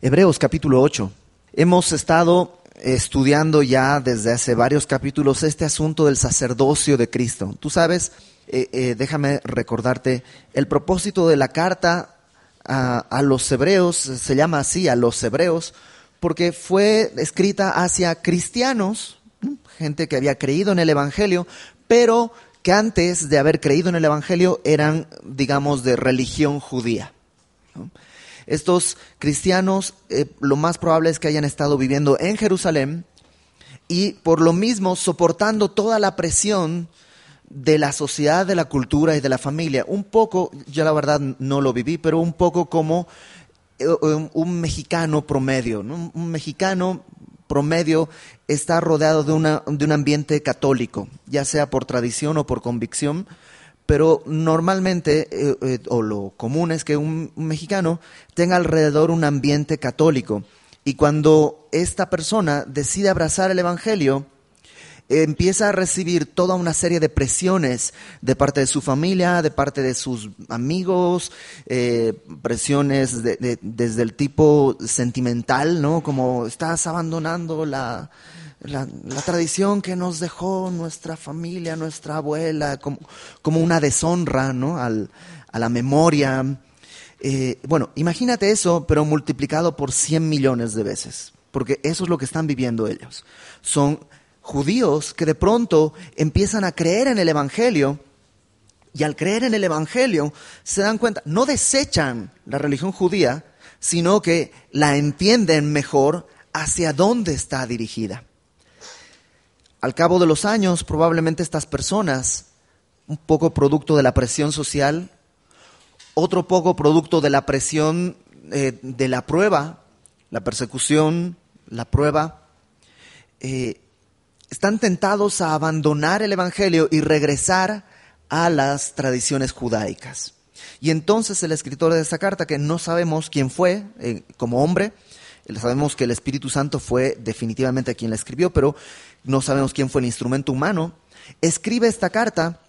Hebreos capítulo 8. Hemos estado estudiando ya desde hace varios capítulos este asunto del sacerdocio de Cristo. Tú sabes, déjame recordarte, el propósito de la carta a los hebreos, se llama así, a los hebreos, porque fue escrita hacia cristianos, gente que había creído en el Evangelio, pero que antes de haber creído en el Evangelio eran, digamos, de religión judía, ¿no? Estos cristianos, lo más probable es que hayan estado viviendo en Jerusalén y por lo mismo soportando toda la presión de la sociedad, de la cultura y de la familia. Un poco, yo la verdad no lo viví, pero un poco como un mexicano promedio, ¿no? Un mexicano promedio está rodeado de un ambiente católico, ya sea por tradición o por convicción. Pero normalmente, o lo común es que un mexicano tenga alrededor un ambiente católico. Y cuando esta persona decide abrazar el Evangelio, empieza a recibir toda una serie de presiones de parte de su familia, de parte de sus amigos, presiones desde el tipo sentimental, ¿no? Como estás abandonando la tradición que nos dejó nuestra familia, nuestra abuela, como una deshonra, ¿no? a la memoria. Bueno, imagínate eso, pero multiplicado por 100 millones de veces, porque eso es lo que están viviendo ellos. Son judíos que de pronto empiezan a creer en el Evangelio, y al creer en el Evangelio se dan cuenta, no desechan la religión judía, sino que la entienden mejor hacia dónde está dirigida. Al cabo de los años, probablemente estas personas, un poco producto de la presión social, otro poco producto de la presión de la prueba, la persecución, la prueba, están tentados a abandonar el Evangelio y regresar a las tradiciones judaicas. Y entonces el escritor de esta carta, que no sabemos quién fue como hombre, sabemos que el Espíritu Santo fue definitivamente quien la escribió, pero no sabemos quién fue el instrumento humano, escribe esta carta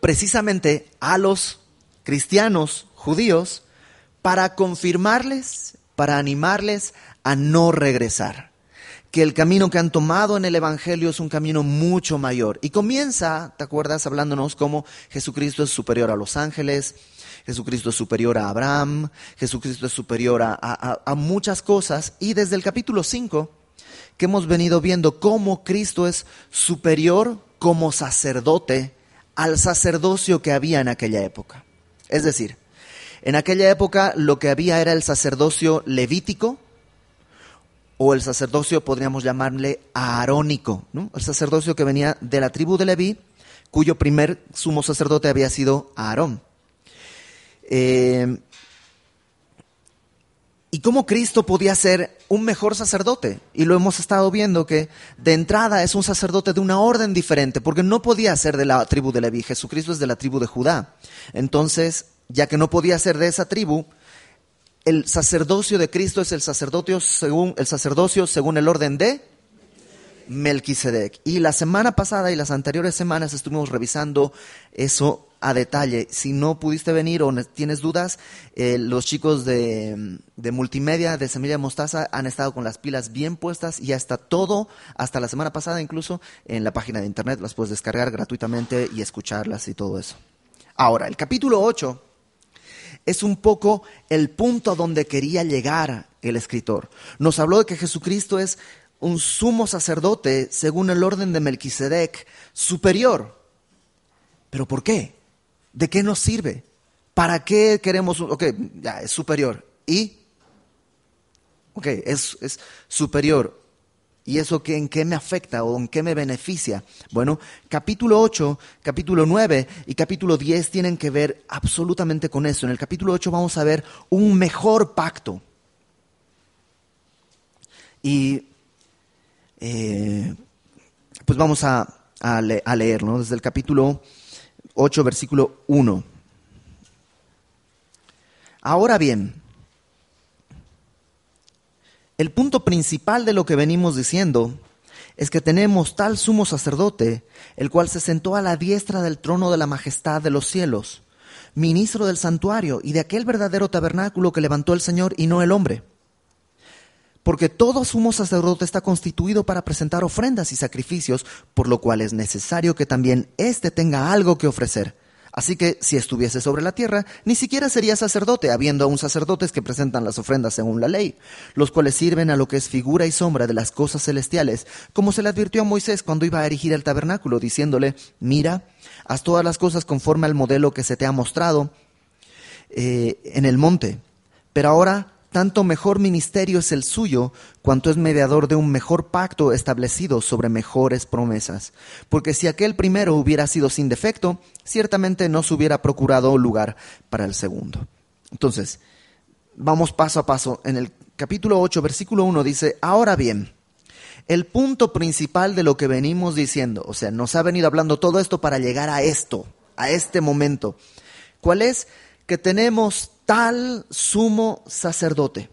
precisamente a los cristianos judíos para confirmarles, para animarles a no regresar, que el camino que han tomado en el Evangelio es un camino mucho mayor. Y comienza, ¿te acuerdas?, hablándonos cómo Jesucristo es superior a los ángeles, Jesucristo es superior a Abraham, Jesucristo es superior a muchas cosas. Y desde el capítulo 5, que hemos venido viendo cómo Cristo es superior como sacerdote al sacerdocio que había en aquella época. Es decir, en aquella época lo que había era el sacerdocio levítico, o el sacerdocio, podríamos llamarle aarónico, ¿no? El sacerdocio que venía de la tribu de Leví, cuyo primer sumo sacerdote había sido Aarón. Y cómo Cristo podía ser un mejor sacerdote. Y lo hemos estado viendo que de entrada es un sacerdote de una orden diferente, porque no podía ser de la tribu de Leví. Jesucristo es de la tribu de Judá. Entonces, ya que no podía ser de esa tribu, el sacerdocio de Cristo es el sacerdocio según el orden de Melquisedec. Y la semana pasada y las anteriores semanas estuvimos revisando eso a detalle. Si no pudiste venir o tienes dudas, los chicos de multimedia de Semilla de Mostaza han estado con las pilas bien puestas y hasta la semana pasada incluso, en la página de internet las puedes descargar gratuitamente y escucharlas y todo eso. Ahora, el capítulo 8 es un poco el punto a donde quería llegar el escritor. Nos habló de que Jesucristo es un sumo sacerdote según el orden de Melquisedec, superior. ¿Pero por qué? ¿De qué nos sirve? ¿Para qué queremos? Ok, ya es superior. ¿Y? Ok, es superior. ¿Y eso en qué me afecta o en qué me beneficia? Bueno, capítulo 8, capítulo 9 y capítulo 10 tienen que ver absolutamente con eso. En el capítulo 8 vamos a ver un mejor pacto. Y pues vamos a leer, ¿no? Desde el capítulo 8, versículo 1. Ahora bien, el punto principal de lo que venimos diciendo es que tenemos tal sumo sacerdote, el cual se sentó a la diestra del trono de la majestad de los cielos, ministro del santuario y de aquel verdadero tabernáculo que levantó el Señor y no el hombre. Porque todo sumo sacerdote está constituido para presentar ofrendas y sacrificios, por lo cual es necesario que también éste tenga algo que ofrecer. Así que si estuviese sobre la tierra, ni siquiera sería sacerdote, habiendo aún sacerdotes que presentan las ofrendas según la ley, los cuales sirven a lo que es figura y sombra de las cosas celestiales, como se le advirtió a Moisés cuando iba a erigir el tabernáculo, diciéndole: mira, haz todas las cosas conforme al modelo que se te ha mostrado en el monte. Pero ahora, tanto mejor ministerio es el suyo, cuanto es mediador de un mejor pacto establecido sobre mejores promesas. Porque si aquel primero hubiera sido sin defecto, ciertamente no se hubiera procurado lugar para el segundo. Entonces, vamos paso a paso. En el capítulo 8, versículo 1 dice: ahora bien, el punto principal de lo que venimos diciendo, o sea, nos ha venido hablando todo esto para llegar a esto, a este momento. ¿Cuál es? Que tenemos tal sumo sacerdote.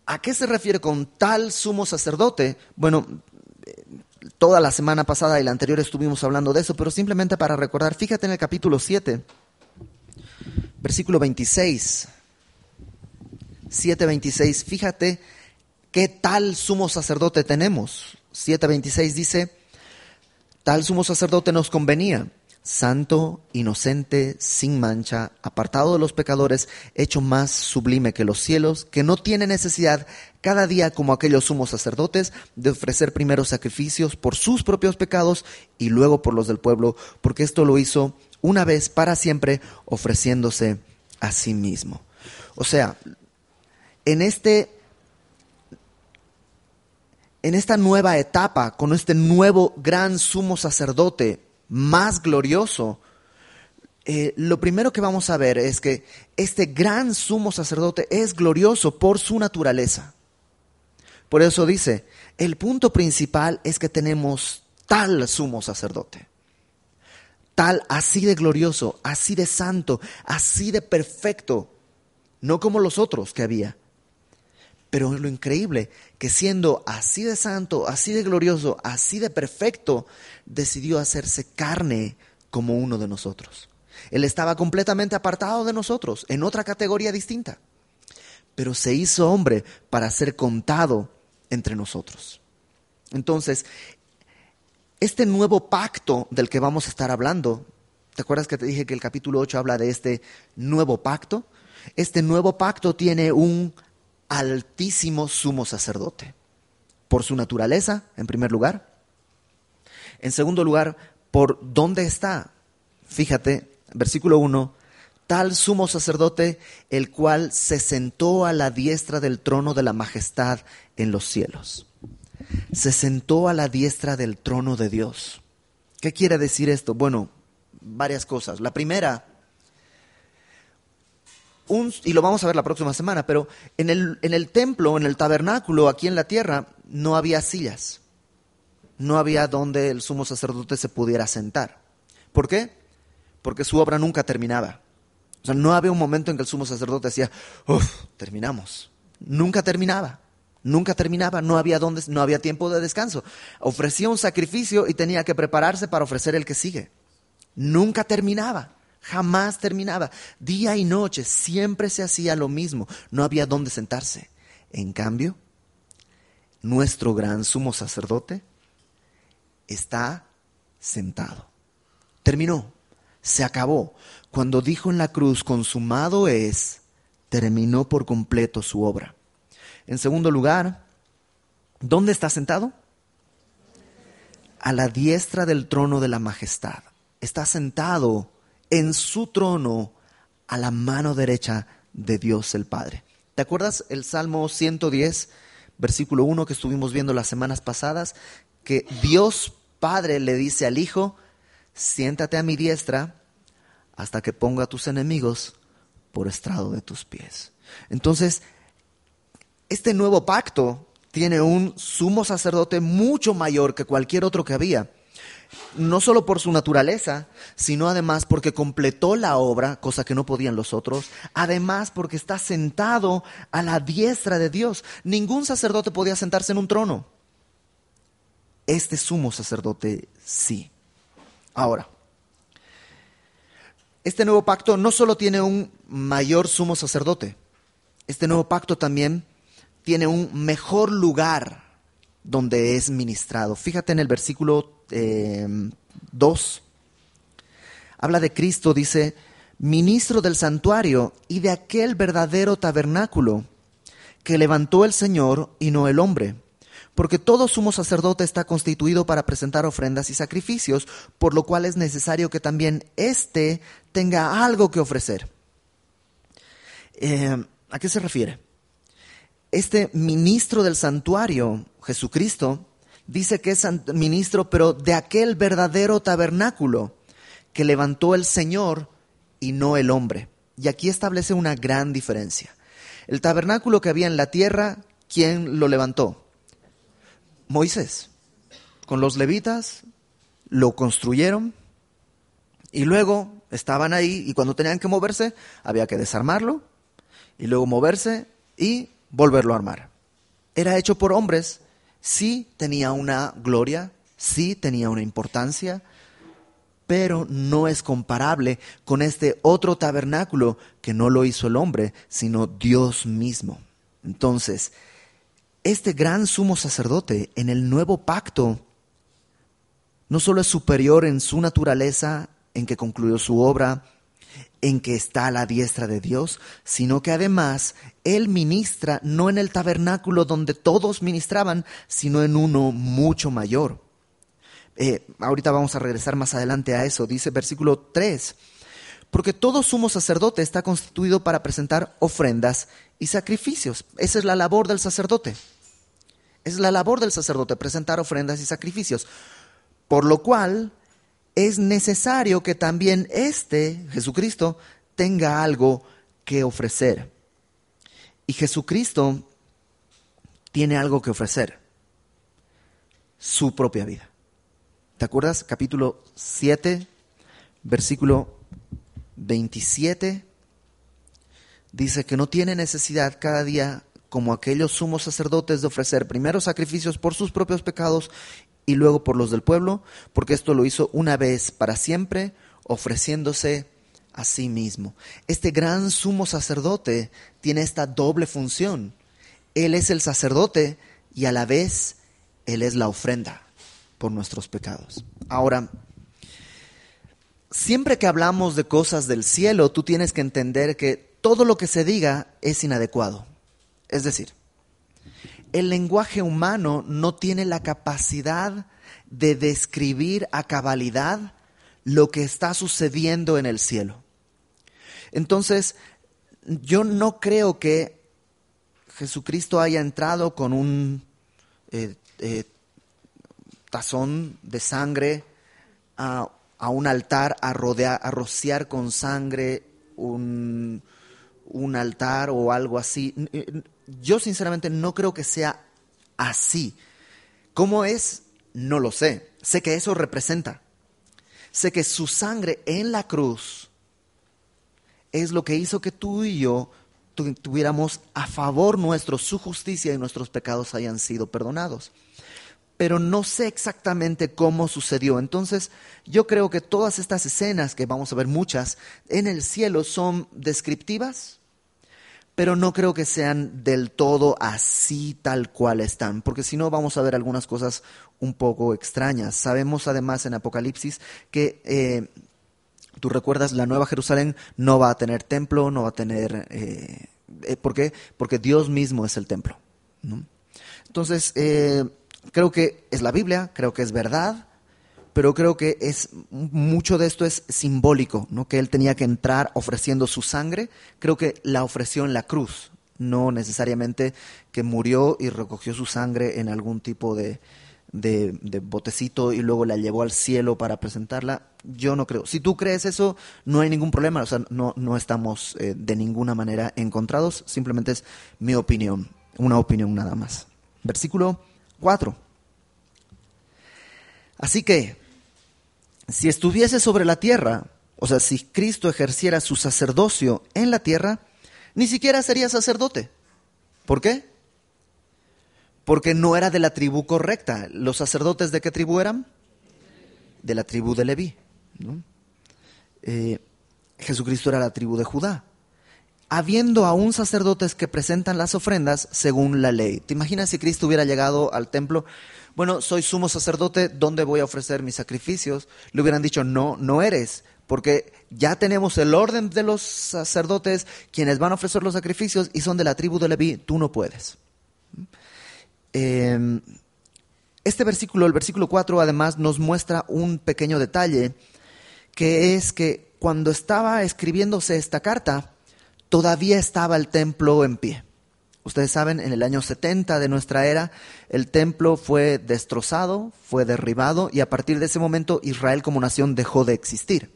¿A qué se refiere con tal sumo sacerdote? Bueno, toda la semana pasada y la anterior estuvimos hablando de eso, pero simplemente para recordar, fíjate en el capítulo 7, versículo 26. 7:26, fíjate qué tal sumo sacerdote tenemos. 7:26 dice: tal sumo sacerdote nos convenía, santo, inocente, sin mancha, apartado de los pecadores, hecho más sublime que los cielos, que no tiene necesidad cada día, como aquellos sumos sacerdotes, de ofrecer primero sacrificios por sus propios pecados y luego por los del pueblo, porque esto lo hizo una vez para siempre, ofreciéndose a sí mismo. O sea, en esta nueva etapa, con este nuevo gran sumo sacerdote más glorioso, lo primero que vamos a ver es que este gran sumo sacerdote es glorioso por su naturaleza. Por eso dice, el punto principal es que tenemos tal sumo sacerdote, tal, así de glorioso, así de santo, así de perfecto, no como los otros que había. Pero lo increíble, que siendo así de santo, así de glorioso, así de perfecto, decidió hacerse carne como uno de nosotros. Él estaba completamente apartado de nosotros, en otra categoría distinta. Pero se hizo hombre para ser contado entre nosotros. Entonces, este nuevo pacto del que vamos a estar hablando, ¿te acuerdas que te dije que el capítulo 8 habla de este nuevo pacto? Este nuevo pacto tiene un altísimo sumo sacerdote, por su naturaleza, en primer lugar. En segundo lugar, por dónde está. Fíjate, versículo 1, tal sumo sacerdote, el cual se sentó a la diestra del trono de la majestad en los cielos. Se sentó a la diestra del trono de Dios. ¿Qué quiere decir esto? Bueno, varias cosas. La primera, y lo vamos a ver la próxima semana, pero en el templo, en el tabernáculo, aquí en la tierra, no había sillas. No había donde el sumo sacerdote se pudiera sentar. ¿Por qué? Porque su obra nunca terminaba. O sea, no había un momento en que el sumo sacerdote decía, terminamos. Nunca terminaba. Nunca terminaba, no había tiempo de descanso. Ofrecía un sacrificio y tenía que prepararse para ofrecer el que sigue. Nunca terminaba. Jamás terminaba. Día y noche siempre se hacía lo mismo. No había dónde sentarse. En cambio, nuestro gran sumo sacerdote está sentado. Terminó. Se acabó. Cuando dijo en la cruz, consumado es, terminó por completo su obra. En segundo lugar, ¿dónde está sentado? A la diestra del trono de la majestad. Está sentado en su trono a la mano derecha de Dios el Padre. ¿Te acuerdas el Salmo 110, versículo 1 que estuvimos viendo las semanas pasadas? Que Dios Padre le dice al Hijo, siéntate a mi diestra hasta que ponga a tus enemigos por estrado de tus pies. Entonces, este nuevo pacto tiene un sumo sacerdote mucho mayor que cualquier otro que había. No solo por su naturaleza, sino además porque completó la obra, cosa que no podían los otros. Además porque está sentado a la diestra de Dios. Ningún sacerdote podía sentarse en un trono. Este sumo sacerdote sí. Ahora, este nuevo pacto no solo tiene un mayor sumo sacerdote. Este nuevo pacto también tiene un mejor lugar donde es ministrado. Fíjate en el versículo 2. Habla de Cristo, dice, ministro del santuario y de aquel verdadero tabernáculo que levantó el Señor y no el hombre. Porque todo sumo sacerdote está constituido para presentar ofrendas y sacrificios, por lo cual es necesario que también éste tenga algo que ofrecer. ¿A qué se refiere? Este ministro del santuario, Jesucristo, dice que es ministro, pero de aquel verdadero tabernáculo que levantó el Señor y no el hombre. Y aquí establece una gran diferencia. El tabernáculo que había en la tierra, ¿quién lo levantó? Moisés. Con los levitas lo construyeron y luego estaban ahí y cuando tenían que moverse había que desarmarlo y luego moverse y volverlo a armar. Era hecho por hombres, sí tenía una gloria, sí tenía una importancia, pero no es comparable con este otro tabernáculo que no lo hizo el hombre, sino Dios mismo. Entonces, este gran sumo sacerdote en el nuevo pacto no solo es superior en su naturaleza, en que concluyó su obra, en que está a la diestra de Dios, sino que además Él ministra no en el tabernáculo donde todos ministraban, sino en uno mucho mayor. Ahorita vamos a regresar más adelante a eso, dice versículo 3. Porque todo sumo sacerdote está constituido para presentar ofrendas y sacrificios. Esa es la labor del sacerdote. Es la labor del sacerdote, presentar ofrendas y sacrificios. Por lo cual es necesario que también Jesucristo, tenga algo que ofrecer. Y Jesucristo tiene algo que ofrecer. Su propia vida. ¿Te acuerdas? Capítulo 7, versículo 27. Dice que no tiene necesidad cada día, como aquellos sumos sacerdotes, de ofrecer primero sacrificios por sus propios pecados y luego por los del pueblo, porque esto lo hizo una vez para siempre, ofreciéndose a sí mismo. Este gran sumo sacerdote tiene esta doble función. Él es el sacerdote y a la vez Él es la ofrenda por nuestros pecados. Ahora, siempre que hablamos de cosas del cielo, tú tienes que entender que todo lo que se diga es inadecuado. Es decir, el lenguaje humano no tiene la capacidad de describir a cabalidad lo que está sucediendo en el cielo. Entonces, yo no creo que Jesucristo haya entrado con un tazón de sangre a un altar a rociar con sangre un altar o algo así. Yo sinceramente no creo que sea así. ¿Cómo es? No lo sé. Sé que eso representa. Sé que su sangre en la cruz es lo que hizo que tú y yo tuviéramos a favor nuestro su justicia y nuestros pecados hayan sido perdonados. Pero no sé exactamente cómo sucedió. Entonces, yo creo que todas estas escenas, que vamos a ver muchas, en el cielo son descriptivas, pero no creo que sean del todo así tal cual están, porque si no vamos a ver algunas cosas un poco extrañas. Sabemos además en Apocalipsis que, tú recuerdas, la Nueva Jerusalén no va a tener templo, no va a tener... ¿por qué? Porque Dios mismo es el templo, ¿no? Entonces, creo que es la Biblia, creo que es verdad, pero creo que mucho de esto es simbólico, ¿no? Que Él tenía que entrar ofreciendo su sangre. Creo que la ofreció en la cruz, no necesariamente que murió y recogió su sangre en algún tipo de botecito y luego la llevó al cielo para presentarla. Yo no creo. Si tú crees eso, no hay ningún problema. O sea, no estamos de ninguna manera encontrados. Simplemente es mi opinión, una opinión nada más. Versículo 4. Así que, si estuviese sobre la tierra, o sea, si Cristo ejerciera su sacerdocio en la tierra, ni siquiera sería sacerdote. ¿Por qué? Porque no era de la tribu correcta. ¿Los sacerdotes de qué tribu eran? De la tribu de Leví, ¿no? Jesucristo era la tribu de Judá. habiendo aún sacerdotes que presentan las ofrendas según la ley. ¿Te imaginas si Cristo hubiera llegado al templo? Bueno, soy sumo sacerdote, ¿dónde voy a ofrecer mis sacrificios? Le hubieran dicho, no, no eres, porque ya tenemos el orden de los sacerdotes, quienes van a ofrecer los sacrificios y son de la tribu de Leví, tú no puedes. Este versículo, el versículo 4, además nos muestra un pequeño detalle, que es que cuando estaba escribiéndose esta carta, todavía estaba el templo en pie. Ustedes saben, en el año 70 de nuestra era, el templo fue destrozado, fue derribado, y a partir de ese momento Israel como nación dejó de existir.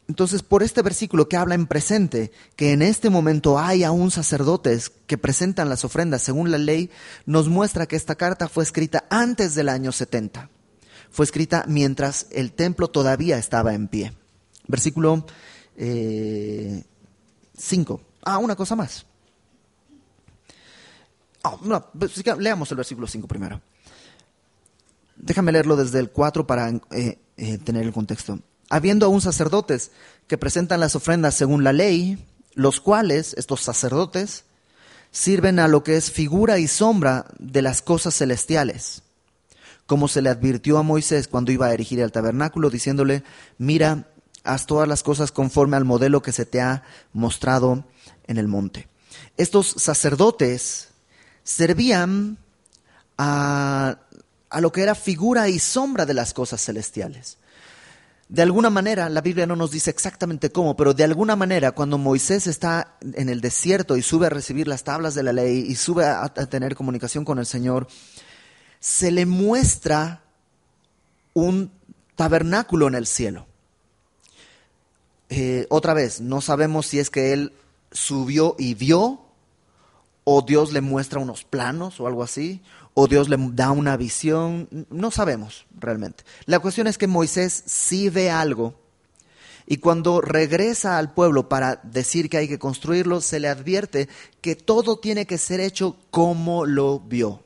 Entonces, por este versículo que habla en presente, que en este momento hay aún sacerdotes que presentan las ofrendas según la ley, nos muestra que esta carta fue escrita antes del año 70. Fue escrita mientras el templo todavía estaba en pie. Versículo 5. Una cosa más. Leamos el versículo 5 primero. Déjame leerlo desde el 4 para tener el contexto. Habiendo aún sacerdotes que presentan las ofrendas según la ley, los cuales, estos sacerdotes, sirven a lo que es figura y sombra de las cosas celestiales, como se le advirtió a Moisés cuando iba a erigir el tabernáculo, diciéndole, mira, haz todas las cosas conforme al modelo que se te ha mostrado en el monte. Estos sacerdotes servían a lo que era figura y sombra de las cosas celestiales. De alguna manera, la Biblia no nos dice exactamente cómo, pero de alguna manera cuando Moisés está en el desierto y sube a recibir las tablas de la ley y sube a tener comunicación con el Señor, se le muestra un tabernáculo en el cielo. Otra vez, no sabemos si es que él subió y vio, o Dios le muestra unos planos o algo así, o Dios le da una visión, no sabemos realmente. La cuestión es que Moisés sí ve algo, y cuando regresa al pueblo para decir que hay que construirlo, se le advierte que todo tiene que ser hecho como lo vio.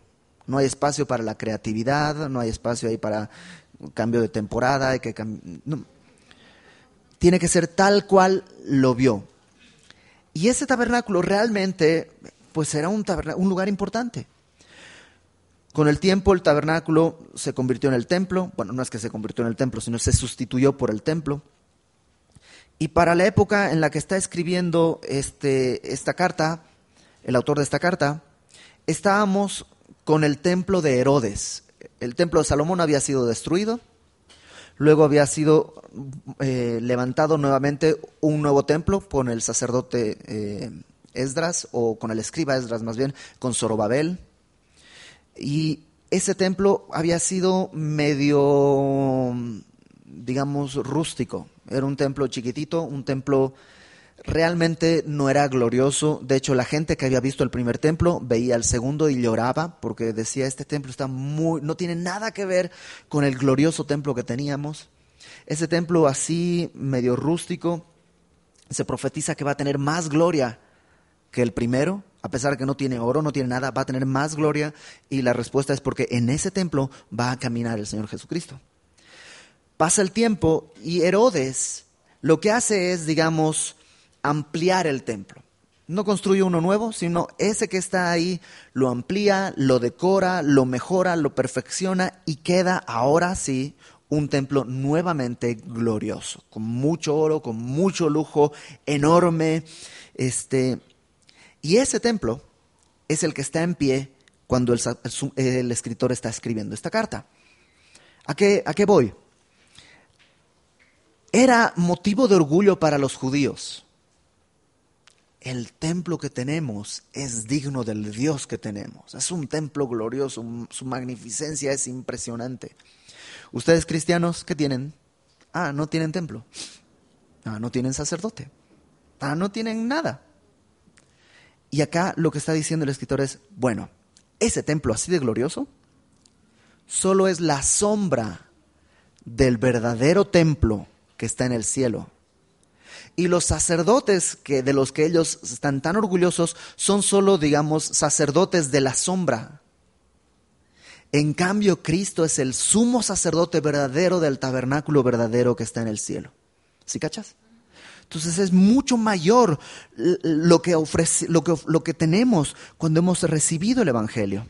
No hay espacio para la creatividad, no hay espacio ahí para cambio de temporada, no. Tiene que ser tal cual lo vio. Y ese tabernáculo realmente pues era un lugar importante. Con el tiempo el tabernáculo se convirtió en el templo. Bueno, no es que se convirtió en el templo, sino se sustituyó por el templo. Y para la época en la que está escribiendo esta carta, el autor de esta carta, estábamos con el templo de Herodes. El templo de Salomón había sido destruido. Luego había sido levantado nuevamente un nuevo templo con el sacerdote Esdras, o con el escriba Esdras más bien, con Zorobabel. Y ese templo había sido medio, digamos, rústico. Era un templo chiquitito, un templo realmente no era glorioso. De hecho, la gente que había visto el primer templo veía el segundo y lloraba porque decía, este templo no tiene nada que ver con el glorioso templo que teníamos. Ese templo así, medio rústico, se profetiza que va a tener más gloria que el primero. A pesar de que no tiene oro, no tiene nada, va a tener más gloria, y la respuesta es porque en ese templo va a caminar el Señor Jesucristo. Pasa el tiempo y Herodes lo que hace es, digamos, ampliar el templo. No construye uno nuevo, sino ese que está ahí lo amplía, lo decora, lo mejora, lo perfecciona, y queda ahora sí un templo nuevamente glorioso, con mucho oro, con mucho lujo, enorme. Y ese templo es el que está en pie cuando el escritor está escribiendo esta carta. ¿A qué voy? Era motivo de orgullo para los judíos. El templo que tenemos es digno del Dios que tenemos. Es un templo glorioso, su magnificencia es impresionante. Ustedes cristianos, ¿qué tienen? No tienen templo. No tienen sacerdote. No tienen nada. Y acá lo que está diciendo el escritor es, bueno, ese templo así de glorioso solo es la sombra del verdadero templo que está en el cielo. Y los sacerdotes de los que ellos están tan orgullosos son solo, digamos, sacerdotes de la sombra. En cambio, Cristo es el sumo sacerdote verdadero del tabernáculo verdadero que está en el cielo. ¿Sí cachas? Entonces es mucho mayor lo que ofrece, lo que tenemos cuando hemos recibido el Evangelio.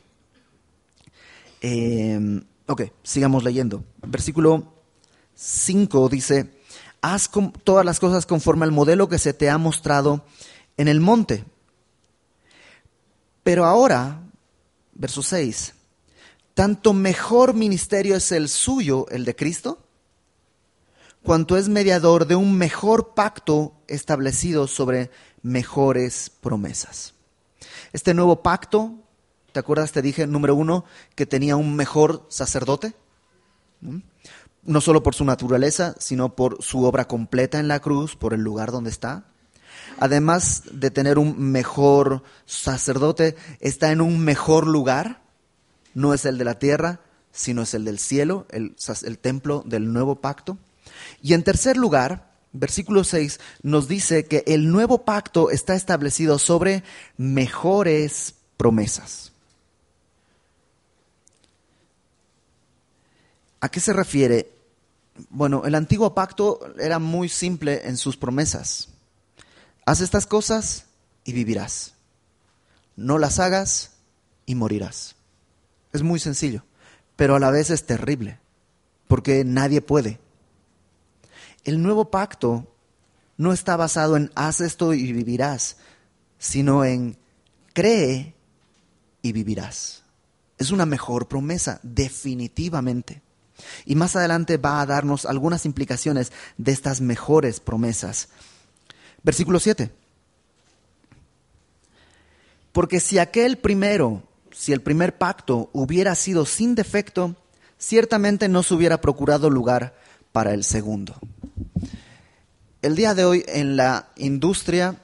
Ok, sigamos leyendo. Versículo 5 dice: haz todas las cosas conforme al modelo que se te ha mostrado en el monte. Pero ahora, verso 6, tanto mejor ministerio es el suyo, el de Cristo, cuanto es mediador de un mejor pacto establecido sobre mejores promesas. Este nuevo pacto, ¿te acuerdas? Te dije, número 1, que tenía un mejor sacerdote. No solo por su naturaleza, sino por su obra completa en la cruz, por el lugar donde está. Además de tener un mejor sacerdote, está en un mejor lugar. No es el de la tierra, sino es el del cielo, el templo del nuevo pacto. Y en tercer lugar, versículo 6 nos dice que el nuevo pacto está establecido sobre mejores promesas. ¿A qué se refiere? Bueno, el antiguo pacto era muy simple en sus promesas. Haz estas cosas y vivirás. No las hagas y morirás. Es muy sencillo, pero a la vez es terrible, porque nadie puede. El nuevo pacto no está basado en haz esto y vivirás, sino en cree y vivirás. Es una mejor promesa, definitivamente. Y más adelante va a darnos algunas implicaciones de estas mejores promesas. Versículo 7. Porque si el primer pacto hubiera sido sin defecto, ciertamente no se hubiera procurado lugar para el segundo. El día de hoy en la industria,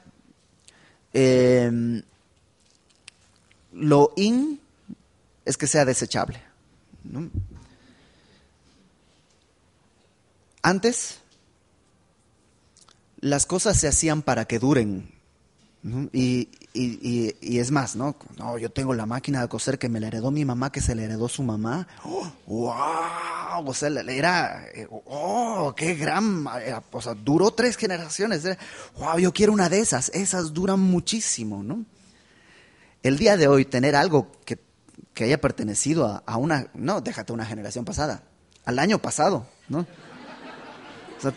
lo in es que sea desechable, ¿no? Antes, las cosas se hacían para que duren, ¿no? Y es más, ¿no? No, yo tengo la máquina de coser que me la heredó mi mamá, que se la heredó su mamá. ¡Oh, wow! O sea, era, qué gran, o sea, duró 3 generaciones. Wow, yo quiero una de esas. Esas duran muchísimo, ¿no? El día de hoy, tener algo que haya pertenecido a una, no, déjate una generación pasada, al año pasado, ¿no? O sea,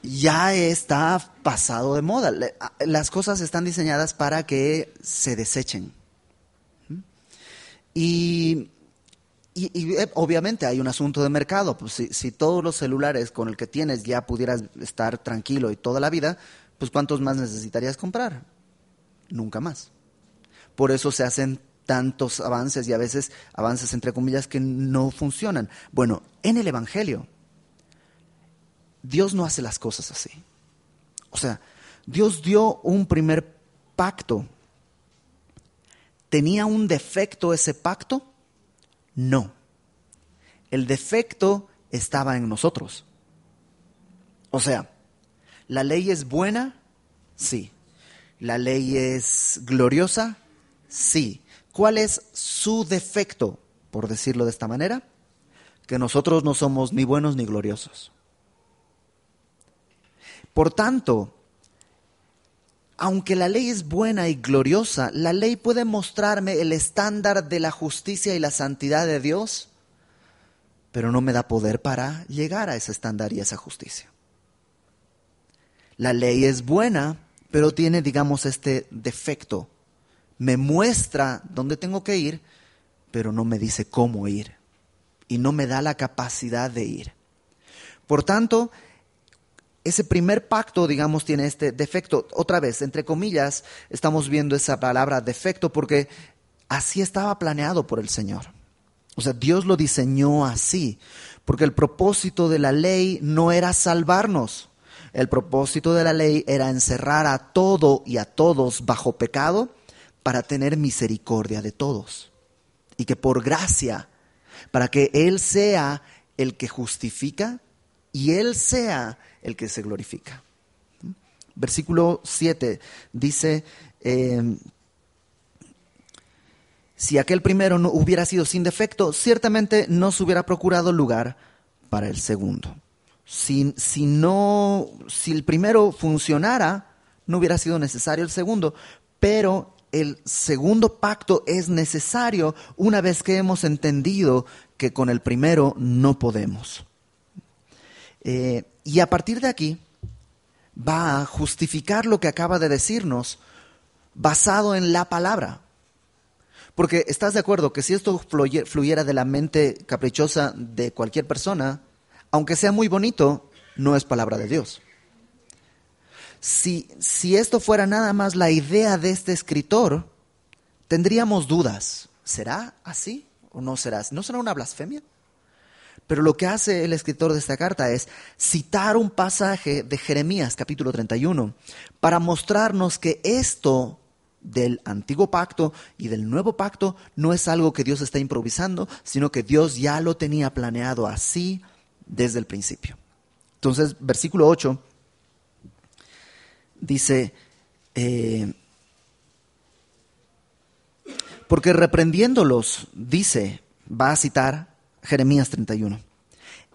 ya está pasado de moda. Las cosas están diseñadas para que se desechen. Y obviamente hay un asunto de mercado. Pues si todos los celulares con el que tienes ya pudieras estar tranquilo y toda la vida, pues ¿cuántos más necesitarías comprar? Nunca más. Por eso se hacen tantos avances y a veces avances entre comillas que no funcionan. Bueno, en el Evangelio, Dios no hace las cosas así. O sea, Dios dio un primer pacto. ¿Tenía un defecto ese pacto? No. El defecto estaba en nosotros. O sea, ¿la ley es buena? Sí. ¿La ley es gloriosa? Sí. ¿Cuál es su defecto, por decirlo de esta manera? Que nosotros no somos ni buenos ni gloriosos. Por tanto, aunque la ley es buena y gloriosa, la ley puede mostrarme el estándar de la justicia y la santidad de Dios, pero no me da poder para llegar a ese estándar y a esa justicia. La ley es buena, pero tiene, digamos, este defecto. Me muestra dónde tengo que ir, pero no me dice cómo ir. Y no me da la capacidad de ir. Por tanto, ese primer pacto, digamos, tiene este defecto. Otra vez, entre comillas, estamos viendo esa palabra defecto porque así estaba planeado por el Señor. O sea, Dios lo diseñó así, porque el propósito de la ley no era salvarnos. El propósito de la ley era encerrar a todo y a todos bajo pecado para tener misericordia de todos. Y que por gracia, para que Él sea el que justifica y Él sea el que se glorifica. Versículo 7 dice, si aquel primero no hubiera sido sin defecto, ciertamente no se hubiera procurado lugar para el segundo. Si el primero funcionara, no hubiera sido necesario el segundo, pero el segundo pacto es necesario una vez que hemos entendido que con el primero no podemos. Y a partir de aquí va a justificar lo que acaba de decirnos basado en la palabra. Porque estás de acuerdo que si esto fluyera de la mente caprichosa de cualquier persona, aunque sea muy bonito, no es palabra de Dios. Si esto fuera nada más la idea de este escritor, tendríamos dudas. ¿Será así o no será así? ¿No será una blasfemia? Pero lo que hace el escritor de esta carta es citar un pasaje de Jeremías, capítulo 31, para mostrarnos que esto del antiguo pacto y del nuevo pacto no es algo que Dios está improvisando, sino que Dios ya lo tenía planeado así desde el principio. Entonces, versículo 8 dice, porque reprendiéndolos, dice, va a citar Jeremías 31.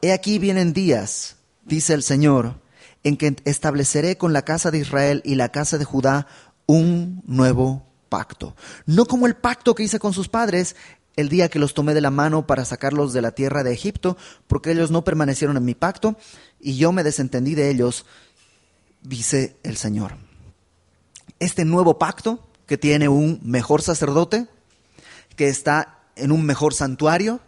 He aquí vienen días, dice el Señor, en que estableceré con la casa de Israel y la casa de Judá un nuevo pacto. No como el pacto que hice con sus padres el día que los tomé de la mano para sacarlos de la tierra de Egipto, porque ellos no permanecieron en mi pacto y yo me desentendí de ellos, dice el Señor. Este nuevo pacto que tiene un mejor sacerdote, que está en un mejor santuario,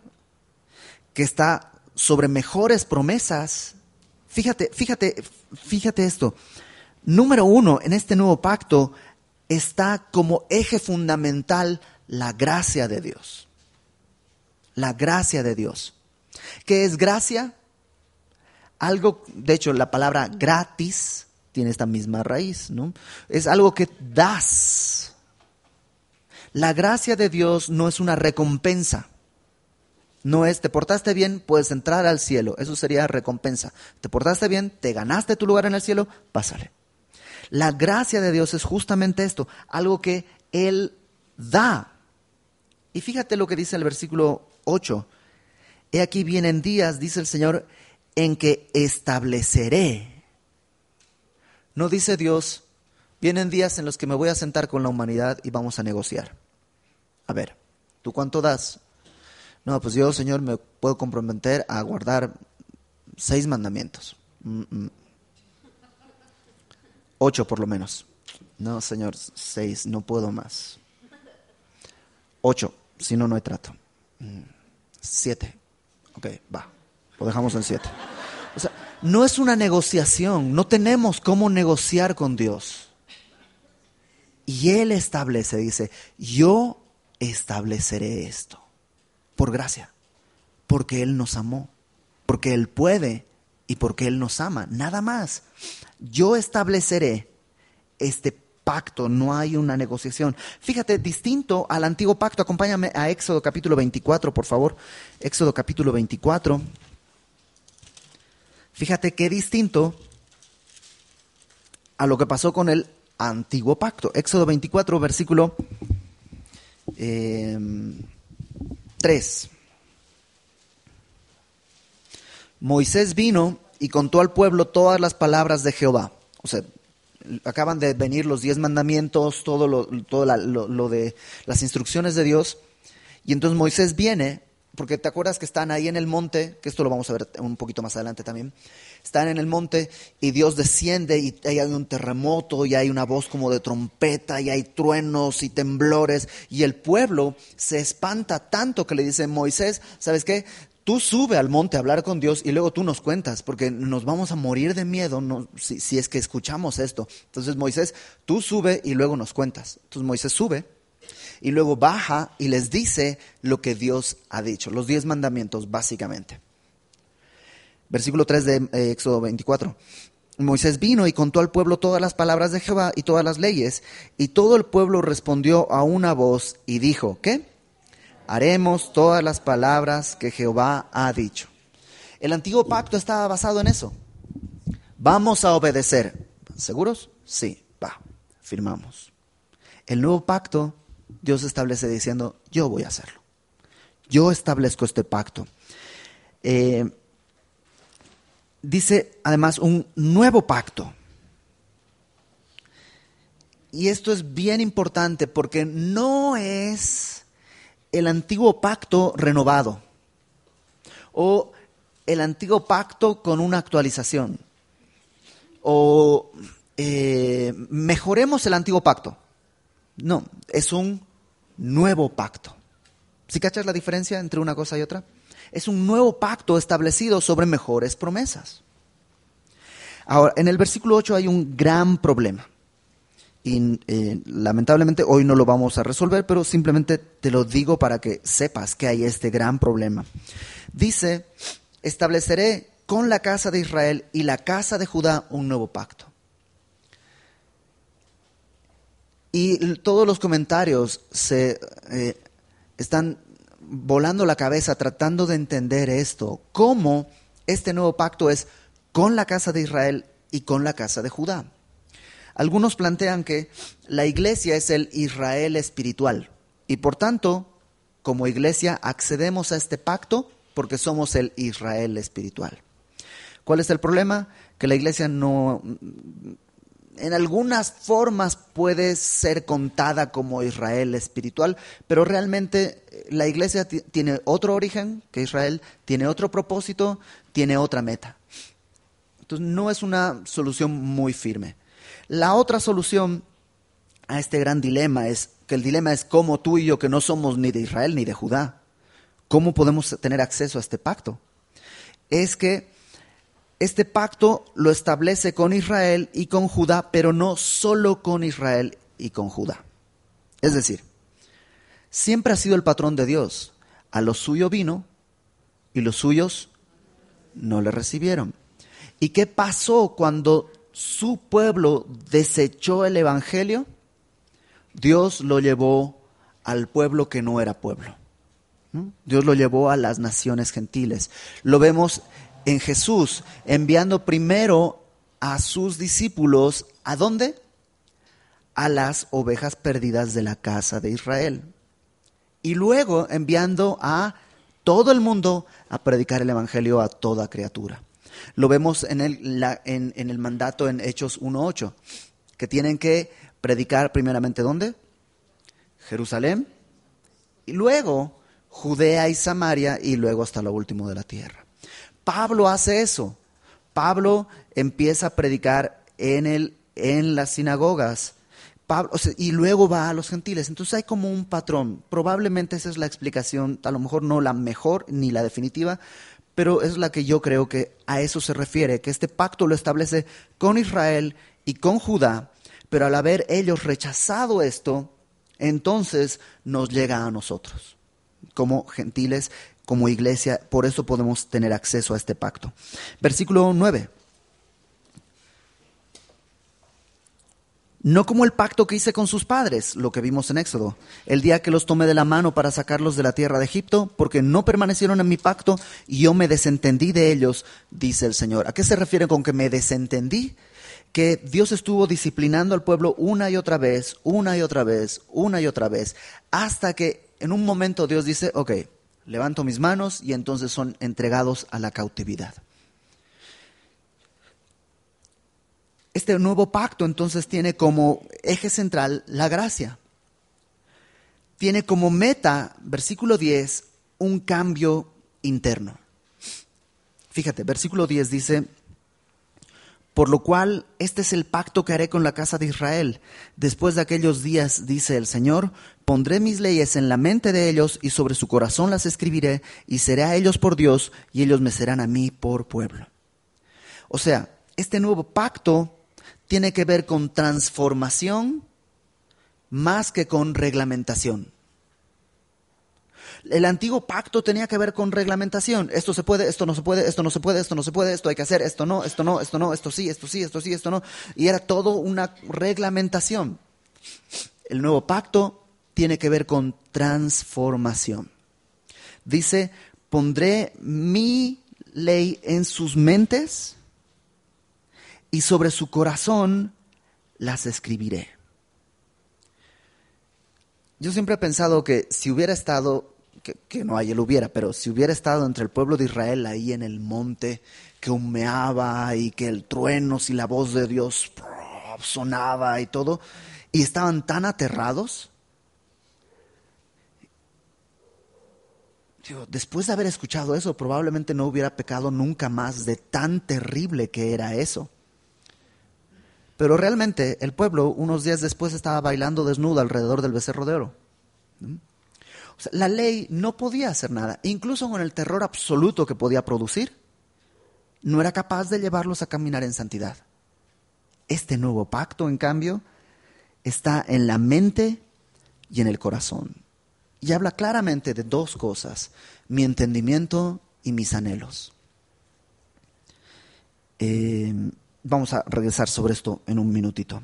que está sobre mejores promesas. Fíjate esto. Número 1, en este nuevo pacto está como eje fundamental la gracia de Dios. La gracia de Dios. ¿Qué es gracia? Algo, de hecho, la palabra gratis tiene esta misma raíz, ¿no? Es algo que das. La gracia de Dios no es una recompensa. No es, te portaste bien, puedes entrar al cielo. Eso sería recompensa. Te portaste bien, te ganaste tu lugar en el cielo, pásale. La gracia de Dios es justamente esto, algo que Él da. Y fíjate lo que dice el versículo 8. He aquí vienen días, dice el Señor, en que estableceré. No dice Dios, vienen días en los que me voy a sentar con la humanidad y vamos a negociar. A ver, ¿tú cuánto das? No, pues yo, Señor, me puedo comprometer a guardar 6 mandamientos. 8 por lo menos. No, Señor, 6, no puedo más. 8, si no, no hay trato. 7, ok, va, lo dejamos en 7. O sea, no es una negociación, no tenemos cómo negociar con Dios. Y Él establece, dice, yo estableceré esto. Por gracia, porque Él nos amó, porque Él puede y porque Él nos ama, nada más. Yo estableceré este pacto, no hay una negociación. Fíjate, distinto al antiguo pacto, acompáñame a Éxodo capítulo 24, por favor. Éxodo capítulo 24. Fíjate qué distinto a lo que pasó con el antiguo pacto. Éxodo 24, versículo 3. Moisés vino y contó al pueblo todas las palabras de Jehová. O sea, acaban de venir los 10 mandamientos, todo lo de las instrucciones de Dios. Y entonces Moisés viene, porque te acuerdas que están ahí en el monte, que esto lo vamos a ver un poquito más adelante también. Están en el monte y Dios desciende y hay un terremoto y hay una voz como de trompeta y hay truenos y temblores. Y el pueblo se espanta tanto que le dice, Moisés, ¿sabes qué? Tú sube al monte a hablar con Dios y luego tú nos cuentas, porque nos vamos a morir de miedo si es que escuchamos esto. Entonces Moisés, tú sube y luego nos cuentas. Entonces Moisés sube y luego baja y les dice lo que Dios ha dicho, los 10 mandamientos básicamente. Versículo 3 de Éxodo 24. Moisés vino y contó al pueblo todas las palabras de Jehová y todas las leyes, y todo el pueblo respondió a una voz y dijo, ¿qué? Haremos todas las palabras que Jehová ha dicho. El antiguo pacto estaba basado en eso. Vamos a obedecer. ¿Seguros? Sí, va, firmamos. El nuevo pacto, Dios establece diciendo, yo voy a hacerlo. Yo establezco este pacto. dice además un nuevo pacto. Y esto es bien importante porque no es el antiguo pacto renovado o el antiguo pacto con una actualización o mejoremos el antiguo pacto. No, es un nuevo pacto. ¿Sí cachas la diferencia entre una cosa y otra? Es un nuevo pacto establecido sobre mejores promesas. Ahora, en el versículo 8 hay un gran problema. Y lamentablemente hoy no lo vamos a resolver, pero simplemente te lo digo para que sepas que hay este gran problema. Dice, estableceré con la casa de Israel y la casa de Judá un nuevo pacto. Y todos los comentarios se están volando la cabeza tratando de entender esto, cómo este nuevo pacto es con la casa de Israel y con la casa de Judá. Algunos plantean que la iglesia es el Israel espiritual y por tanto, como iglesia accedemos a este pacto porque somos el Israel espiritual. ¿Cuál es el problema? Que la iglesia no, en algunas formas puede ser contada como Israel espiritual, pero realmente la iglesia tiene otro origen que Israel, tiene otro propósito, tiene otra meta. Entonces no es una solución muy firme. La otra solución a este gran dilema es que el dilema es cómo tú y yo, que no somos ni de Israel ni de Judá, ¿cómo podemos tener acceso a este pacto? Es que este pacto lo establece con Israel y con Judá, pero no solo con Israel y con Judá. Es decir, siempre ha sido el patrón de Dios. A lo suyo vino y los suyos no le recibieron. ¿Y qué pasó cuando su pueblo desechó el evangelio? Dios lo llevó al pueblo que no era pueblo. Dios lo llevó a las naciones gentiles. Lo vemos en Jesús, enviando primero a sus discípulos, ¿a dónde? A las ovejas perdidas de la casa de Israel. Y luego enviando a todo el mundo a predicar el evangelio a toda criatura. Lo vemos en el mandato en Hechos 1:8, que tienen que predicar primeramente ¿dónde? Jerusalén, y luego Judea y Samaria, y luego hasta lo último de la tierra. Pablo hace eso. Pablo empieza a predicar en las sinagogas. Y luego va a los gentiles. Entonces hay como un patrón. Probablemente esa es la explicación, a lo mejor no la mejor ni la definitiva, pero es la que yo creo que a eso se refiere, que este pacto lo establece con Israel y con Judá, pero al haber ellos rechazado esto, entonces nos llega a nosotros, como gentiles, como iglesia, por eso podemos tener acceso a este pacto. Versículo 9. No como el pacto que hice con sus padres, lo que vimos en Éxodo, el día que los tomé de la mano para sacarlos de la tierra de Egipto, porque no permanecieron en mi pacto y yo me desentendí de ellos, dice el Señor. ¿A qué se refiere con que me desentendí? Que Dios estuvo disciplinando al pueblo una y otra vez, una y otra vez, una y otra vez, hasta que en un momento Dios dice, ok, levanto mis manos y entonces son entregados a la cautividad. Este nuevo pacto entonces tiene como eje central la gracia. Tiene como meta, versículo 10, un cambio interno. Fíjate, versículo 10 dice, por lo cual este es el pacto que haré con la casa de Israel. Después de aquellos días, dice el Señor, pondré mis leyes en la mente de ellos y sobre su corazón las escribiré y seré a ellos por Dios y ellos me serán a mí por pueblo. O sea, este nuevo pacto tiene que ver con transformación más que con reglamentación. El antiguo pacto tenía que ver con reglamentación. Esto se puede, esto no se puede, esto no se puede, esto no se puede, esto hay que hacer, esto no, esto no, esto no, esto sí, esto sí, esto sí, esto no. Y era todo una reglamentación. El nuevo pacto tiene que ver con transformación. Dice, pondré mi ley en sus mentes y sobre su corazón las escribiré. Yo siempre he pensado que si hubiera estado que no hay, él hubiera, pero si hubiera estado entre el pueblo de Israel ahí en el monte, que humeaba y que el trueno y la voz de Dios sonaba y todo, y estaban tan aterrados, después de haber escuchado eso, probablemente no hubiera pecado nunca más de tan terrible que era eso. Pero realmente el pueblo unos días después estaba bailando desnudo alrededor del becerro de oro. O sea, la ley no podía hacer nada, incluso con el terror absoluto que podía producir, no era capaz de llevarlos a caminar en santidad. Este nuevo pacto, en cambio, está en la mente y en el corazón. Y habla claramente de dos cosas: mi entendimiento y mis anhelos. Vamos a regresar sobre esto en un minutito.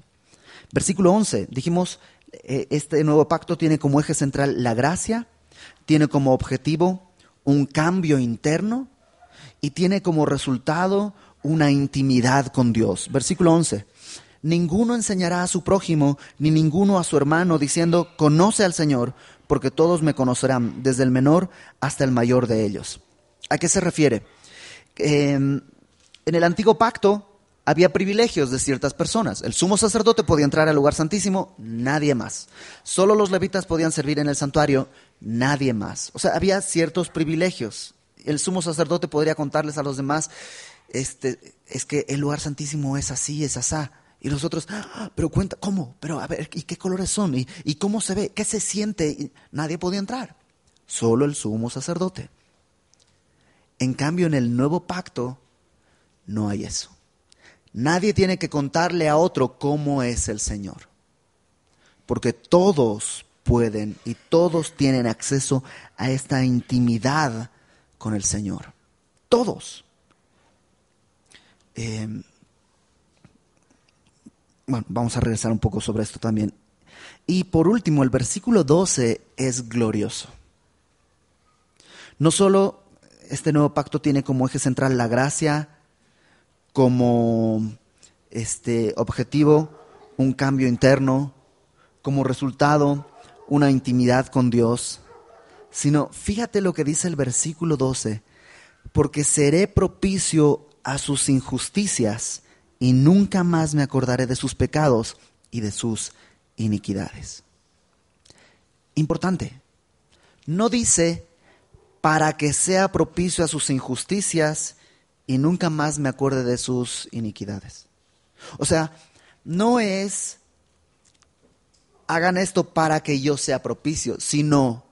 Versículo 11, dijimos, este nuevo pacto tiene como eje central la gracia, tiene como objetivo un cambio interno y tiene como resultado una intimidad con Dios. Versículo 11, ninguno enseñará a su prójimo ni ninguno a su hermano diciendo, conoce al Señor, porque todos me conocerán, desde el menor hasta el mayor de ellos. ¿A qué se refiere? En el antiguo pacto había privilegios de ciertas personas. El sumo sacerdote podía entrar al lugar santísimo, nadie más. Solo los levitas podían servir en el santuario, nadie más. O sea, había ciertos privilegios. El sumo sacerdote podría contarles a los demás, es que el lugar santísimo es así, es asá. Y los otros, pero cuenta, ¿cómo? Pero a ver, ¿y qué colores son? ¿Y cómo se ve? ¿Qué se siente? Y nadie podía entrar, solo el sumo sacerdote. En cambio, en el nuevo pacto no hay eso. Nadie tiene que contarle a otro cómo es el Señor, porque todos pueden y todos tienen acceso a esta intimidad con el Señor. Todos. Bueno, vamos a regresar un poco sobre esto también. Y por último, el versículo 12 es glorioso. No solo este nuevo pacto tiene como eje central la gracia, como objetivo un cambio interno, como resultado una intimidad con Dios, sino fíjate lo que dice el versículo 12, porque seré propicio a sus injusticias y nunca más me acordaré de sus pecados y de sus iniquidades. Importante, no dice para que sea propicio a sus injusticias y nunca más me acuerde de sus iniquidades. O sea, no es hagan esto para que yo sea propicio, sino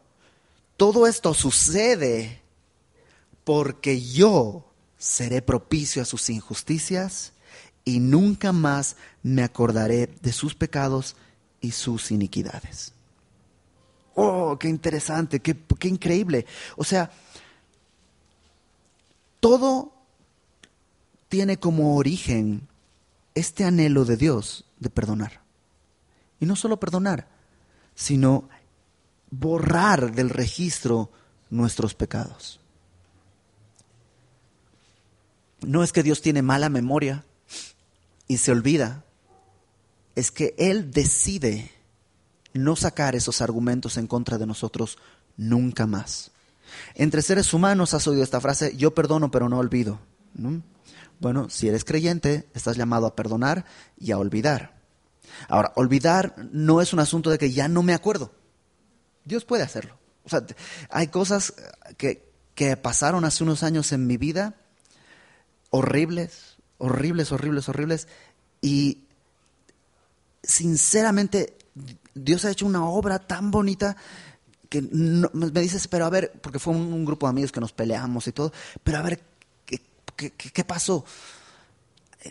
todo esto sucede porque yo seré propicio a sus injusticias y nunca más me acordaré de sus pecados y sus iniquidades. ¡Oh, qué interesante, qué increíble! O sea, todo tiene como origen este anhelo de Dios de perdonar. Y no solo perdonar, sino borrar del registro nuestros pecados. No es que Dios tiene mala memoria y se olvida, es que Él decide no sacar esos argumentos en contra de nosotros nunca más. Entre seres humanos has oído esta frase, yo perdono pero no olvido, ¿no? Bueno, si eres creyente, estás llamado a perdonar y a olvidar. Ahora, olvidar no es un asunto de que ya no me acuerdo. Dios puede hacerlo. O sea, hay cosas que pasaron hace unos años en mi vida, horribles, y sinceramente Dios ha hecho una obra tan bonita que me dices, pero a ver, porque fue un grupo de amigos que nos peleamos y todo, pero a ver, ¿qué pasó?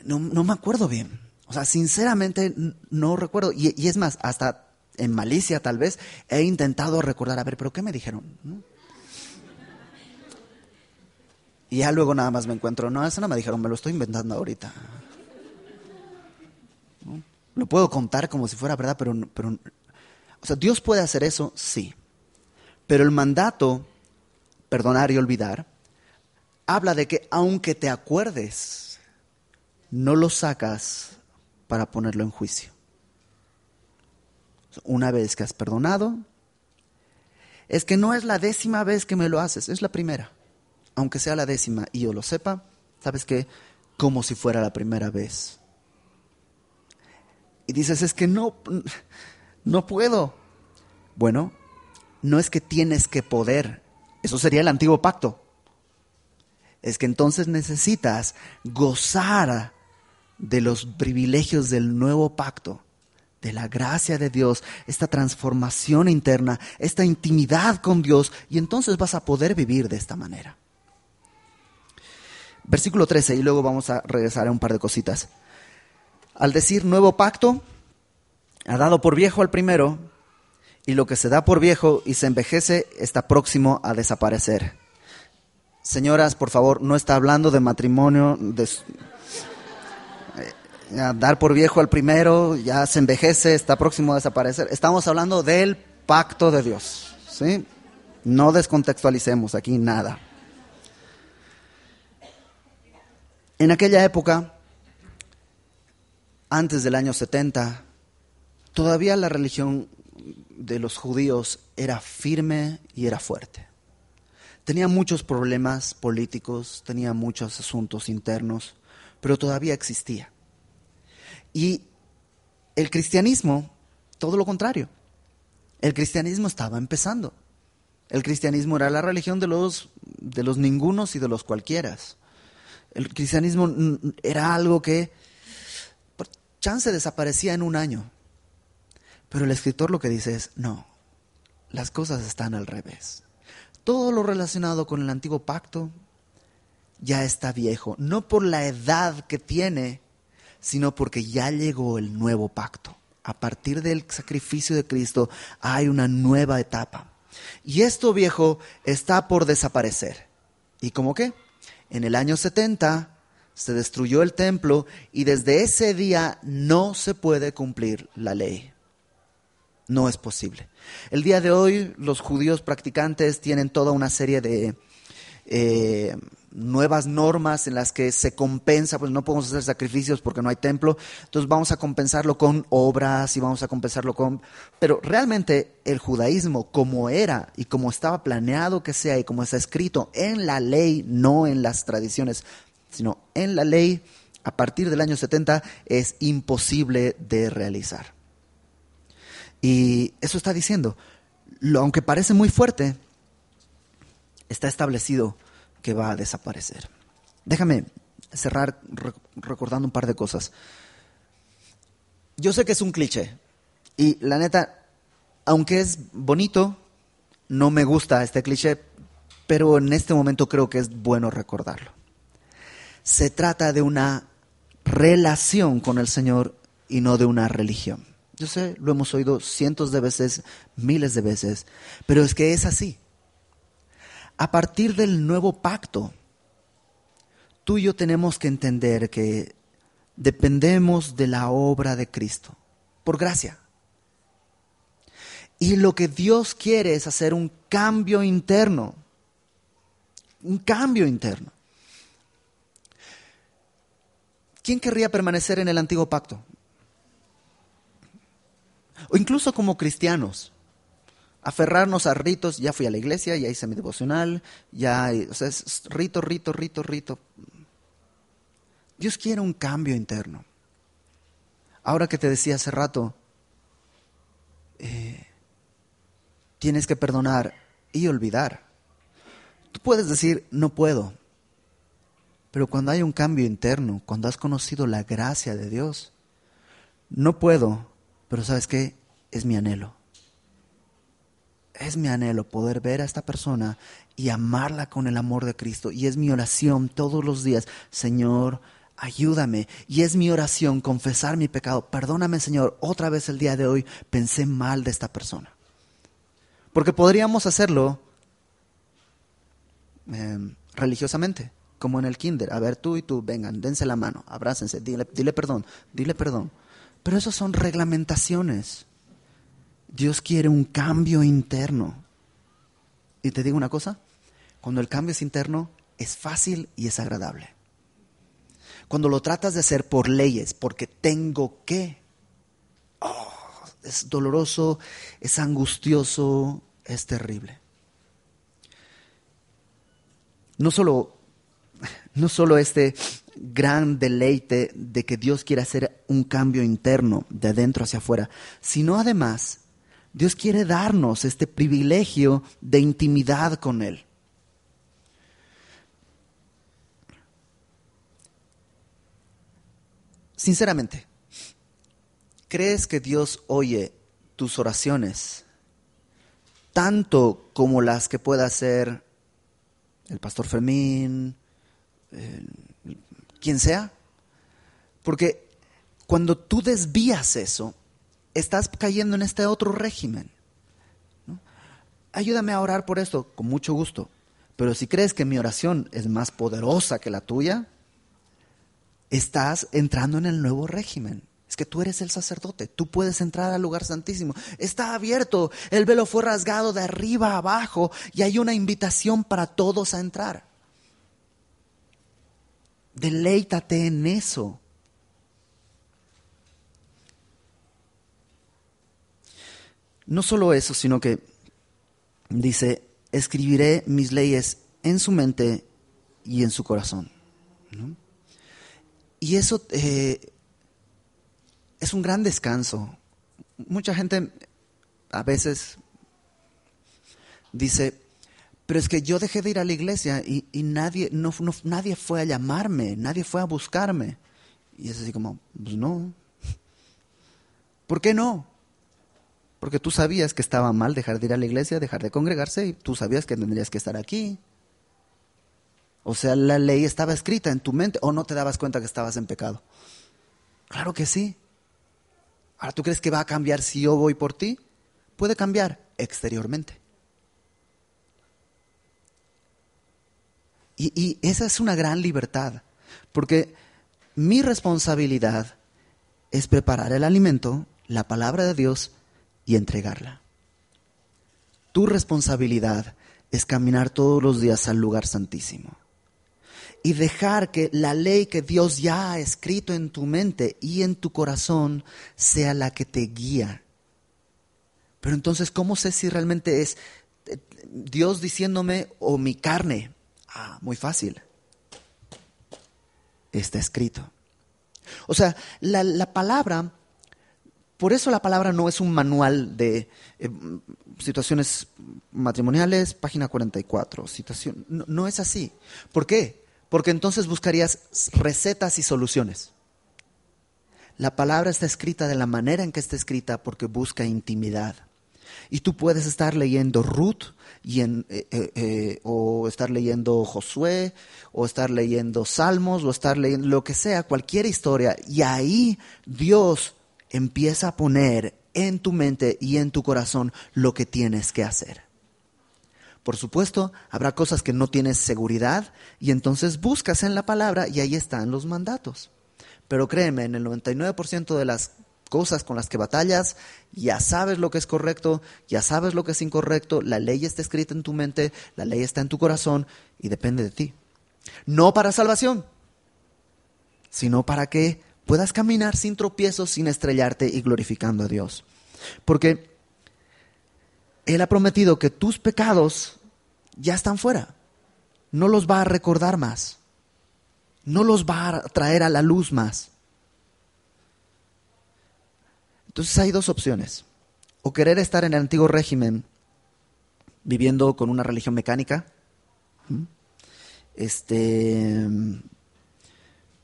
No me acuerdo bien. O sea, sinceramente no recuerdo. Y es más, hasta en malicia tal vez, he intentado recordar, a ver, ¿pero qué me dijeron? ¿No? Y ya luego nada más me encuentro, no, eso no me dijeron, me lo estoy inventando ahorita. ¿No? Lo puedo contar como si fuera verdad, pero o sea, ¿Dios puede hacer eso? Sí. Pero el mandato, perdonar y olvidar, habla de que aunque te acuerdes, no lo sacas para ponerlo en juicio. Una vez que has perdonado, es que no es la 10ª vez que me lo haces, es la primera. Aunque sea la 10ª y yo lo sepa, ¿sabes qué? Como si fuera la primera vez. Y dices, es que no puedo. Bueno, no es que tienes que poder. Eso sería el antiguo pacto. Es que entonces necesitas gozar de los privilegios del nuevo pacto, de la gracia de Dios, esta transformación interna, esta intimidad con Dios, y entonces vas a poder vivir de esta manera. Versículo 13, y luego vamos a regresar a un par de cositas. Al decir nuevo pacto, ha dado por viejo al primero, y lo que se da por viejo y se envejece está próximo a desaparecer. Señoras, por favor, no está hablando de matrimonio, dar por viejo al primero, ya se envejece, está próximo a desaparecer. Estamos hablando del pacto de Dios, ¿sí? No descontextualicemos aquí nada. En aquella época, antes del año 70, todavía la religión de los judíos era firme y era fuerte. Tenía muchos problemas políticos, tenía muchos asuntos internos, pero todavía existía. Y el cristianismo, todo lo contrario. El cristianismo estaba empezando. El cristianismo era la religión de los ningunos y de los cualquieras. El cristianismo era algo que por chance desaparecía en un año. Pero el escritor lo que dice es, no, las cosas están al revés. Todo lo relacionado con el antiguo pacto ya está viejo, no por la edad que tiene, sino porque ya llegó el nuevo pacto. A partir del sacrificio de Cristo hay una nueva etapa. Y esto viejo está por desaparecer. ¿Y cómo qué? En el año 70 se destruyó el templo y desde ese día no se puede cumplir la ley. No es posible. El día de hoy los judíos practicantes tienen toda una serie de nuevas normas en las que se compensa, pues no podemos hacer sacrificios porque no hay templo, entonces vamos a compensarlo con obras y vamos a compensarlo con... Pero realmente el judaísmo como era y como estaba planeado que sea y como está escrito en la ley, no en las tradiciones, sino en la ley, a partir del año 70 es imposible de realizar. Y eso está diciendo, aunque parece muy fuerte, está establecido que va a desaparecer. Déjame cerrar recordando un par de cosas. Yo sé que es un cliché y la neta, aunque es bonito, no me gusta este cliché, pero en este momento creo que es bueno recordarlo. Se trata de una relación con el Señor y no de una religión. Yo sé, lo hemos oído cientos de veces, miles de veces, pero es que es así. A partir del nuevo pacto, tú y yo tenemos que entender que dependemos de la obra de Cristo, por gracia. Y lo que Dios quiere es hacer un cambio interno. Un cambio interno. ¿Quién querría permanecer en el antiguo pacto? O incluso como cristianos, aferrarnos a ritos, ya fui a la iglesia, ya hice mi devocional, o sea, es rito. Dios quiere un cambio interno. Ahora que te decía hace rato, tienes que perdonar y olvidar. Tú puedes decir, no puedo, pero cuando hay un cambio interno, cuando has conocido la gracia de Dios, no puedo, pero ¿sabes qué? Es mi anhelo. Es mi anhelo poder ver a esta persona y amarla con el amor de Cristo. Y es mi oración todos los días, Señor, ayúdame. Y es mi oración confesar mi pecado. Perdóname, Señor, otra vez el día de hoy pensé mal de esta persona. Porque podríamos hacerlo religiosamente, como en el kinder. A ver, tú y tú, vengan, dense la mano, abrácense, dile perdón. Pero eso son reglamentaciones. Dios quiere un cambio interno. Y te digo una cosa, cuando el cambio es interno, es fácil y es agradable. Cuando lo tratas de hacer por leyes, porque tengo que, es doloroso, es angustioso, es terrible. No solo este gran deleite de que Dios quiere hacer un cambio interno de adentro hacia afuera, sino además Dios quiere darnos este privilegio de intimidad con Él. Sinceramente, ¿crees que Dios oye tus oraciones tanto como las que pueda hacer el pastor Fermín, quien sea? Porque cuando tú desvías eso, estás cayendo en este otro régimen, ¿no? Ayúdame a orar por esto, con mucho gusto. Pero si crees que mi oración es más poderosa que la tuya, estás entrando en el nuevo régimen. Es que tú eres el sacerdote, tú puedes entrar al lugar santísimo. Está abierto, el velo fue rasgado de arriba a abajo y hay una invitación para todos a entrar. Deleítate en eso. No solo eso, sino que dice, escribiré mis leyes en su mente y en su corazón, ¿no? Y eso es un gran descanso. Mucha gente a veces dice, pero es que yo dejé de ir a la iglesia y nadie fue a llamarme, nadie fue a buscarme. Y es así como, pues no. ¿Por qué no? Porque tú sabías que estaba mal dejar de ir a la iglesia, dejar de congregarse, y tú sabías que tendrías que estar aquí. O sea, la ley estaba escrita en tu mente, o no te dabas cuenta que estabas en pecado. Claro que sí. Ahora, ¿tú crees que va a cambiar si yo voy por ti? Puede cambiar exteriormente. Y esa es una gran libertad, porque mi responsabilidad es preparar el alimento, la palabra de Dios, y entregarla. Tu responsabilidad es caminar todos los días al lugar santísimo y dejar que la ley que Dios ya ha escrito en tu mente y en tu corazón sea la que te guía. Pero entonces, ¿cómo sé si realmente es Dios diciéndome o mi carne? Muy fácil. Está escrito. O sea, la palabra... Por eso la palabra no es un manual de situaciones matrimoniales, página 44. No es así. ¿Por qué? Porque entonces buscarías recetas y soluciones. La palabra está escrita de la manera en que está escrita porque busca intimidad. Y tú puedes estar leyendo Ruth o estar leyendo Josué, o estar leyendo Salmos, o estar leyendo lo que sea, cualquier historia. Y ahí Dios empieza a poner en tu mente y en tu corazón lo que tienes que hacer. Por supuesto, habrá cosas que no tienes seguridad y entonces buscas en la palabra y ahí están los mandatos. Pero créeme, en el 99% de las cosas con las que batallas, ya sabes lo que es correcto, ya sabes lo que es incorrecto, la ley está escrita en tu mente, la ley está en tu corazón y depende de ti. No para salvación, sino para que puedas caminar sin tropiezos, sin estrellarte y glorificando a Dios. Porque Él ha prometido que tus pecados ya están fuera. No los va a recordar más. No los va a traer a la luz más. Entonces hay dos opciones. O querer estar en el antiguo régimen, viviendo con una religión mecánica,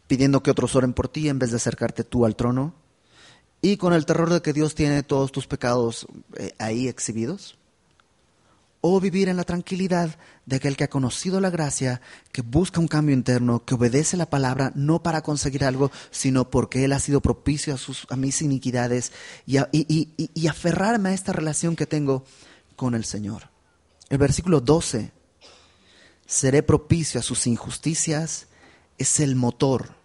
pidiendo que otros oren por ti en vez de acercarte tú al trono, y con el terror de que Dios tiene todos tus pecados ahí exhibidos. O vivir en la tranquilidad de aquel que ha conocido la gracia, que busca un cambio interno, que obedece la palabra no para conseguir algo, sino porque Él ha sido propicio a mis iniquidades y aferrarme a esta relación que tengo con el Señor. El versículo 12, seré propicio a sus injusticias, es el motor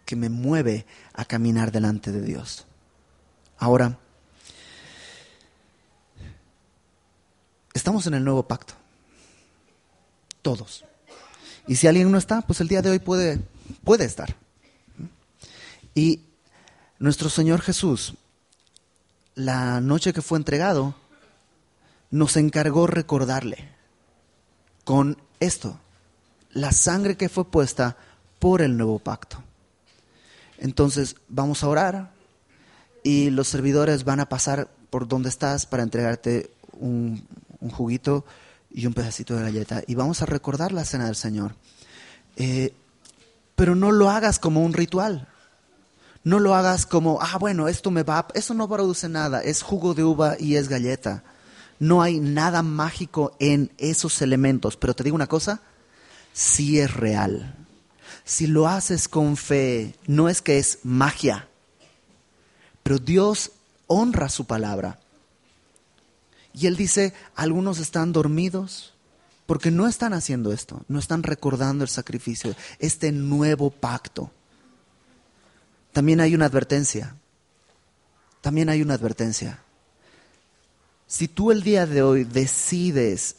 que me mueve a caminar delante de Dios. Ahora, estamos en el nuevo pacto. Todos. Y si alguien no está, pues el día de hoy puede estar. Y nuestro Señor Jesús, la noche que fue entregado, nos encargó recordarle con esto, la sangre que fue puesta por el nuevo pacto. Entonces vamos a orar y los servidores van a pasar por donde estás para entregarte un juguito y un pedacito de galleta. Y vamos a recordar la cena del Señor. Pero no lo hagas como un ritual. No lo hagas como, bueno, eso no produce nada, es jugo de uva y es galleta. No hay nada mágico en esos elementos. Pero te digo una cosa, sí es real. Si lo haces con fe, no es que es magia, pero Dios honra su palabra. Y Él dice, algunos están dormidos porque no están haciendo esto, no están recordando el sacrificio, este nuevo pacto. También hay una advertencia. Si tú el día de hoy decides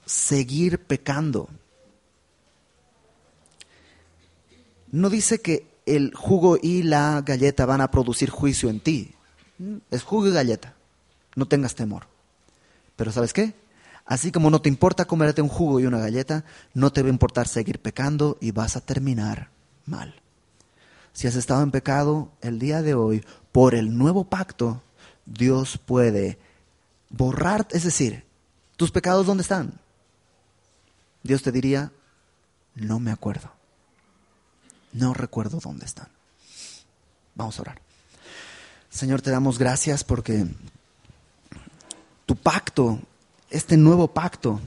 seguir pecando, no dice que el jugo y la galleta van a producir juicio en ti. Es jugo y galleta. No tengas temor. Pero ¿sabes qué? Así como no te importa comerte un jugo y una galleta, no te va a importar seguir pecando y vas a terminar mal. Si has estado en pecado el día de hoy, por el nuevo pacto, Dios puede borrar, es decir, ¿tus pecados dónde están? Dios te diría, no me acuerdo. No recuerdo dónde están. Vamos a orar. Señor, te damos gracias porque tu pacto, este nuevo pacto,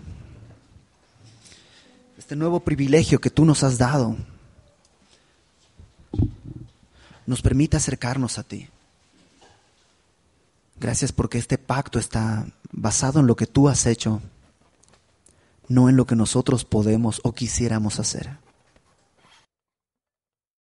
este nuevo privilegio que tú nos has dado, nos permite acercarnos a ti. Gracias porque este pacto está basado en lo que tú has hecho, no en lo que nosotros podemos o quisiéramos hacer.